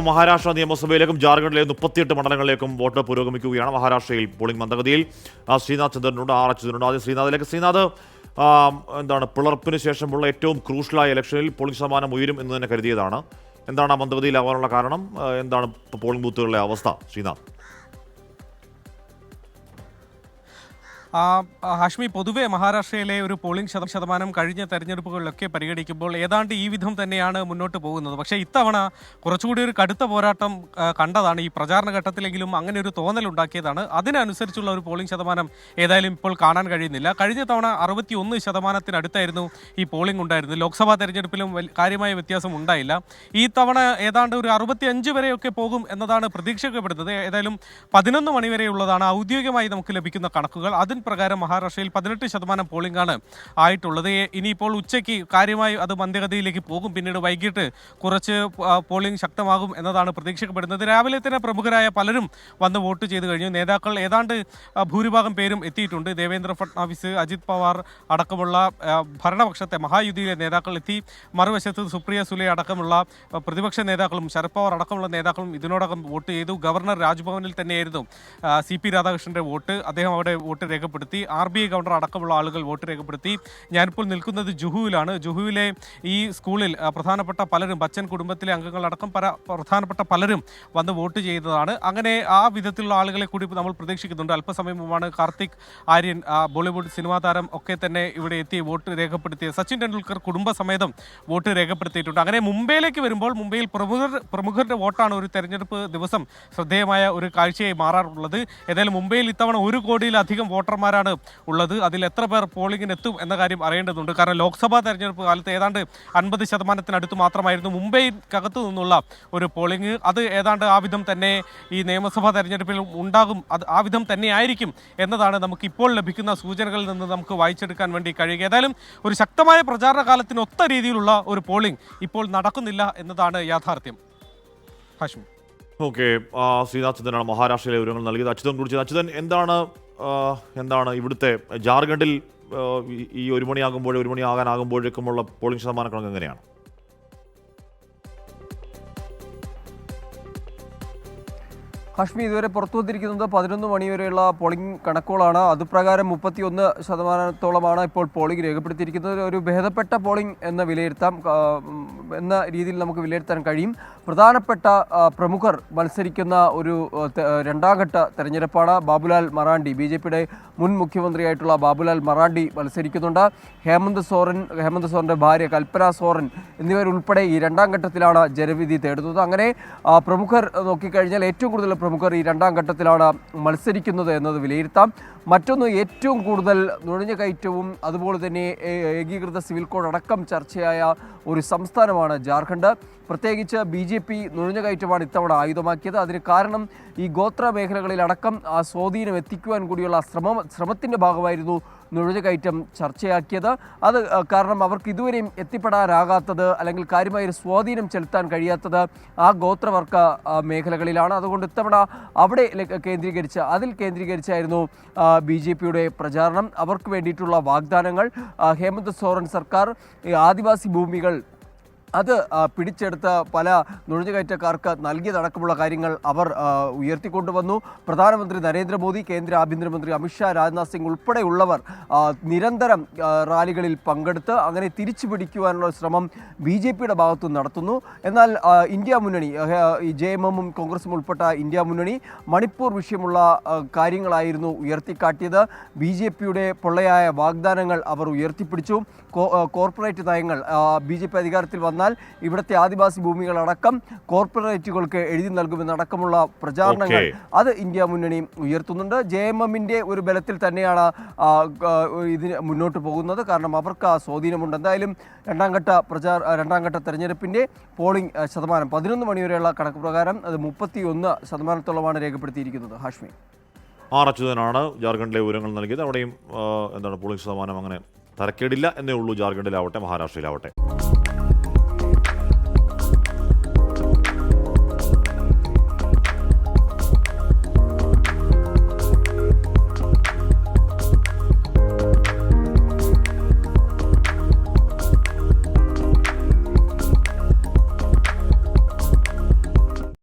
മഹാരാഷ്ട്ര നിയമസഭയിലേക്കും ജാർഖണ്ഡിലെ 38 മണ്ഡലങ്ങളിലേക്കും വോട്ട് പുരോഗമിക്കുകയാണ്. മഹാരാഷ്ട്രയിൽ പോളിംഗ് മന്ദഗതിയിൽ. ശ്രീനാഥ് ചന്ദ്രനുണ്ട്, ആർ അച്യുതനുണ്ട്. ആദ്യം ശ്രീനാഥ്, എന്താണ് പിളർപ്പിന് ശേഷമുള്ള ഏറ്റവും ക്രൂഷ്യലായ ഇലക്ഷനിൽ പോളിംഗ് ശതമാനം ഉയരും എന്ന് തന്നെ കരുതിയതാണ്. എന്താണ് ആ മന്ദഗതിയിലാവാനുള്ള കാരണം? എന്താണ് പോളിംഗ് ബൂത്തുകളിലെ അവസ്ഥ, ശ്രീനാഥ്? ഹാഷ്മി, പൊതുവെ മഹാരാഷ്ട്രയിലെ ഒരു പോളിംഗ് ശതമാനം കഴിഞ്ഞ തെരഞ്ഞെടുപ്പുകളിലൊക്കെ പരിഗണിക്കുമ്പോൾ ഏതാണ്ട് ഈ വിധം തന്നെയാണ് മുന്നോട്ട് പോകുന്നത്. പക്ഷേ ഇത്തവണ കുറച്ചുകൂടി ഒരു കടുത്ത പോരാട്ടം കണ്ടതാണ്. ഈ പ്രചാരണ ഘട്ടത്തിലെങ്കിലും അങ്ങനെ ഒരു തോന്നലുണ്ടാക്കിയതാണ്. അതിനനുസരിച്ചുള്ള ഒരു പോളിംഗ് ശതമാനം ഏതായാലും ഇപ്പോൾ കാണാൻ കഴിയുന്നില്ല. കഴിഞ്ഞ തവണ 61% ഈ പോളിംഗ് ഉണ്ടായിരുന്നു. ലോക്സഭാ തെരഞ്ഞെടുപ്പിലും കാര്യമായ വ്യത്യാസം ഉണ്ടായില്ല. ഈ തവണ ഏതാണ്ട് ഒരു 65 വരെയൊക്കെ പോകും എന്നതാണ് പ്രതീക്ഷിക്കപ്പെടുന്നത്. ഏതായാലും 11 മണി വരെയുള്ളതാണ് ഔദ്യോഗികമായി നമുക്ക് ലഭിക്കുന്ന കണക്കുകൾ. അതിന് പ്രകാരം മഹാരാഷ്ട്രയിൽ 18% പോളിംഗ് ആണ് ആയിട്ടുള്ളത്. ഇനിയിപ്പോൾ ഉച്ചയ്ക്ക് കാര്യമായി അത് മന്ദഗതിയിലേക്ക് പോകും. പിന്നീട് വൈകിട്ട് കുറച്ച് പോളിംഗ് ശക്തമാകും എന്നതാണ് പ്രതീക്ഷിക്കപ്പെടുന്നത്. രാവിലെ തന്നെ പ്രമുഖരായ പലരും വന്ന് വോട്ട് ചെയ്ത് കഴിഞ്ഞു. നേതാക്കൾ ഏതാണ്ട് ഭൂരിഭാഗം പേരും എത്തിയിട്ടുണ്ട്. ദേവേന്ദ്ര ഫട്നാവിസ്, അജിത് പവാർ അടക്കമുള്ള ഭരണപക്ഷത്തെ മഹായുതിയിലെ നേതാക്കൾ എത്തി. മറുവശത്ത് സുപ്രിയ സുലെ അടക്കമുള്ള പ്രതിപക്ഷ നേതാക്കളും ശരത് പവാർ അടക്കമുള്ള നേതാക്കളും ഇതിനോടകം വോട്ട് ചെയ്തു. ഗവർണർ രാജ്ഭവനിൽ തന്നെയായിരുന്നു CP രാധാകൃഷ്ണന്റെ വോട്ട്. അദ്ദേഹം അവിടെ വോട്ട് രേഖപ്പെടുത്തി. RBI ഗവർണർ അടക്കമുള്ള ആളുകൾ വോട്ട് രേഖപ്പെടുത്തി. ഞാനിപ്പോൾ നിൽക്കുന്നത് ജുഹുവിലാണ്. ജുഹുവിലെ ഈ സ്കൂളിൽ പ്രധാനപ്പെട്ട പലരും, ബച്ചൻ കുടുംബത്തിലെ അംഗങ്ങളടക്കം പ്രധാനപ്പെട്ട പലരും വന്ന് വോട്ട് ചെയ്തതാണ്. അങ്ങനെ ആ വിധത്തിലുള്ള ആളുകളെ കൂടി നമ്മൾ പ്രതീക്ഷിക്കുന്നുണ്ട്. അല്പസമയം മുമ്പാണ് കാർത്തിക് ആര്യൻ, ബോളിവുഡ് സിനിമാ താരം ഒക്കെ തന്നെ ഇവിടെ എത്തി വോട്ട് രേഖപ്പെടുത്തിയത്. സച്ചിൻ ടെണ്ടുൽക്കർ കുടുംബസമേതം വോട്ട് രേഖപ്പെടുത്തിയിട്ടുണ്ട്. അങ്ങനെ മുംബൈയിലേക്ക് വരുമ്പോൾ മുംബൈയിൽ പ്രമുഖരുടെ വോട്ടാണ് ഒരു തെരഞ്ഞെടുപ്പ് ദിവസം ശ്രദ്ധേയമായ ഒരു കാഴ്ചയായി മാറാറുള്ളത്. ഏതായാലും മുംബൈയിൽ ഇത്തവണ 1 കോടിയിലധികം വോട്ടർമാരാണ് ഉള്ളത്. അതിൽ എത്ര പേർ പോളിംഗിന് എത്തും എന്ന കാര്യം അറിയേണ്ടതുണ്ട്. കാരണം ലോക്സഭാ തെരഞ്ഞെടുപ്പ് കാലത്ത് ഏതാണ്ട് 50% മാത്രമായിരുന്നു മുംബൈക്കകത്തു നിന്നുള്ള ഒരു പോളിംഗ്. അത് ഏതാണ്ട് ആ വിധം തന്നെ ഈ നിയമസഭാ തെരഞ്ഞെടുപ്പിൽ ഉണ്ടാകും. അത് ആ വിധം തന്നെ ആയിരിക്കും എന്നതാണ് നമുക്ക് ഇപ്പോൾ ലഭിക്കുന്ന സൂചനകളിൽ നിന്ന് നമുക്ക് വായിച്ചെടുക്കാൻ വേണ്ടി കഴിയുക. ഏതായാലും ഒരു ശക്തമായ പ്രചാരണ കാലത്തിന് ഒത്ത രീതിയിലുള്ള ഒരു പോളിംഗ് ഇപ്പോൾ നടക്കുന്നില്ല എന്നതാണ് യാഥാർത്ഥ്യം. ഹാഷ്മി. ഓക്കെ, ശ്രീനാഥ് ചന്ദ്രനാണ് മഹാരാഷ്ട്രയിലെ വിവരങ്ങൾ നൽകിയത്. അച്യുതൻ, എന്താണ് ഇവിടുത്തെ ജാർഖണ്ഡിൽ ഈ 1 മണിയാകാനാകുമ്പോഴേക്കുമുള്ള പോളിംഗ് ശതമാന കണക്ക് എങ്ങനെയാണ്? ഹാഷ്മി, ഇതുവരെ പുറത്തു വന്നിരിക്കുന്നത് 11 മണി വരെയുള്ള പോളിംഗ് കണക്കുകളാണ്. അതുപ്രകാരം 31% ഇപ്പോൾ പോളിംഗ് രേഖപ്പെടുത്തിയിരിക്കുന്നത്. ഒരു ഭേദപ്പെട്ട പോളിംഗ് എന്ന് വിലയിരുത്താം, എന്ന രീതിയിൽ നമുക്ക് വിലയിരുത്താൻ കഴിയും. പ്രധാനപ്പെട്ട പ്രമുഖർ മത്സരിക്കുന്ന ഒരു രണ്ടാം ഘട്ട തെരഞ്ഞെടുപ്പാണ്. ബാബുലാൽ മറാണ്ടി, BJPയുടെ മുൻ മുഖ്യമന്ത്രിയായിട്ടുള്ള ബാബുലാൽ മറാണ്ടി മത്സരിക്കുന്നുണ്ട്. ഹേമന്ത് സോറൻ്റെ ഭാര്യ കൽപ്പന സോറൻ എന്നിവരുൾപ്പെടെ ഈ രണ്ടാം ഘട്ടത്തിലാണ് ജനവിധി തേടുന്നത്. അങ്ങനെ പ്രമുഖർ നോക്കിക്കഴിഞ്ഞാൽ ഏറ്റവും കൂടുതൽ പ്രമുഖർ ഈ രണ്ടാം ഘട്ടത്തിലാണ് മത്സരിക്കുന്നത് എന്നത് വിലയിരുത്താം. മറ്റൊന്ന്, ഏറ്റവും കൂടുതൽ നുഴഞ്ഞുകയറ്റവും അതുപോലെ തന്നെ ഏകീകൃത സിവിൽ കോഡ് അടക്കം ചർച്ചയായ ഒരു സംസ്ഥാനമാണ് ജാർഖണ്ഡ്. പ്രത്യേകിച്ച് BJP നുഴഞ്ഞുകയറ്റമാണ് ഇത്തവണ ആയുധമാക്കിയത്. അതിന് കാരണം ഈ ഗോത്ര മേഖലകളിലടക്കം ആ സ്വാധീനം എത്തിക്കുവാൻ കൂടിയുള്ള ശ്രമത്തിൻ്റെ ഭാഗമായിരുന്നു നുഴഞ്ഞുകയറ്റം ചർച്ചയാക്കിയത്. അത് കാരണം അവർക്ക് ഇതുവരെയും എത്തിപ്പെടാനാകാത്തത് അല്ലെങ്കിൽ കാര്യമായൊരു സ്വാധീനം ചെലുത്താൻ കഴിയാത്തത് ആ ഗോത്രവർഗ മേഖലകളിലാണ്. അതുകൊണ്ട് ഇത്തവണ അവിടെ കേന്ദ്രീകരിച്ചായിരുന്നു BJPയുടെ പ്രചാരണം. അവർക്ക് വേണ്ടിയിട്ടുള്ള വാഗ്ദാനങ്ങൾ, ഹേമന്ത് സോറൻ സർക്കാർ ആദിവാസി ഭൂമികൾ അത് പിടിച്ചെടുത്ത പല നുഴഞ്ഞുകയറ്റക്കാർക്ക് നൽകിയതടക്കമുള്ള കാര്യങ്ങൾ അവർ ഉയർത്തിക്കൊണ്ടുവന്നു. പ്രധാനമന്ത്രി നരേന്ദ്രമോദി, കേന്ദ്ര ആഭ്യന്തരമന്ത്രി അമിത്ഷാ, രാജ്നാഥ് സിംഗ് ഉൾപ്പെടെയുള്ളവർ നിരന്തരം റാലികളിൽ പങ്കെടുത്ത് അങ്ങനെ തിരിച്ചു പിടിക്കുവാനുള്ള ശ്രമം BJPയുടെ ഭാഗത്തു നടത്തുന്നു. എന്നാൽ ഇന്ത്യ മുന്നണി, JMMും കോൺഗ്രസും ഉൾപ്പെട്ട ഇന്ത്യ മുന്നണി മണിപ്പൂർ വിഷയമുള്ള കാര്യങ്ങളായിരുന്നു ഉയർത്തിക്കാട്ടിയത്. BJPയുടെ പൊള്ളയായ വാഗ്ദാനങ്ങൾ അവർ ഉയർത്തിപ്പിടിച്ചു. കോർപ്പറേറ്റ് നയങ്ങൾ, BJP അധികാരത്തിൽ വന്നാൽ ഇവിടുത്തെ ആദിവാസി ഭൂമികളടക്കം കോർപ്പറേറ്റുകൾക്ക് എഴുതി നൽകുമെന്നടക്കമുള്ള പ്രചാരണങ്ങൾ അത് ഇന്ത്യ മുന്നണി ഉയർത്തുന്നുണ്ട്. JMMന്റെ ഒരു ബലത്തിൽ തന്നെയാണ് ഇതിന് മുന്നോട്ട് പോകുന്നത്. കാരണം അവർക്ക് ആ സ്വാധീനമുണ്ട്. എന്തായാലും രണ്ടാം ഘട്ട തെരഞ്ഞെടുപ്പിൻ്റെ പോളിംഗ് ശതമാനം 11 മണിവരെയുള്ള കണക്ക് പ്രകാരം അത് 31% രേഖപ്പെടുത്തിയിരിക്കുന്നത്. ഹാഷ്മി. ആർ അച്യുതനാണ് ജാർഖണ്ഡിലെ വിവരങ്ങൾ നൽകിയത്. അവിടെയും പോളിംഗ് ശതമാനം അങ്ങനെ തരക്കേടില്ല എന്നേ ഉള്ളൂ. ജാർഖണ്ഡിലാവട്ടെ മഹാരാഷ്ട്രയിലാവട്ടെ.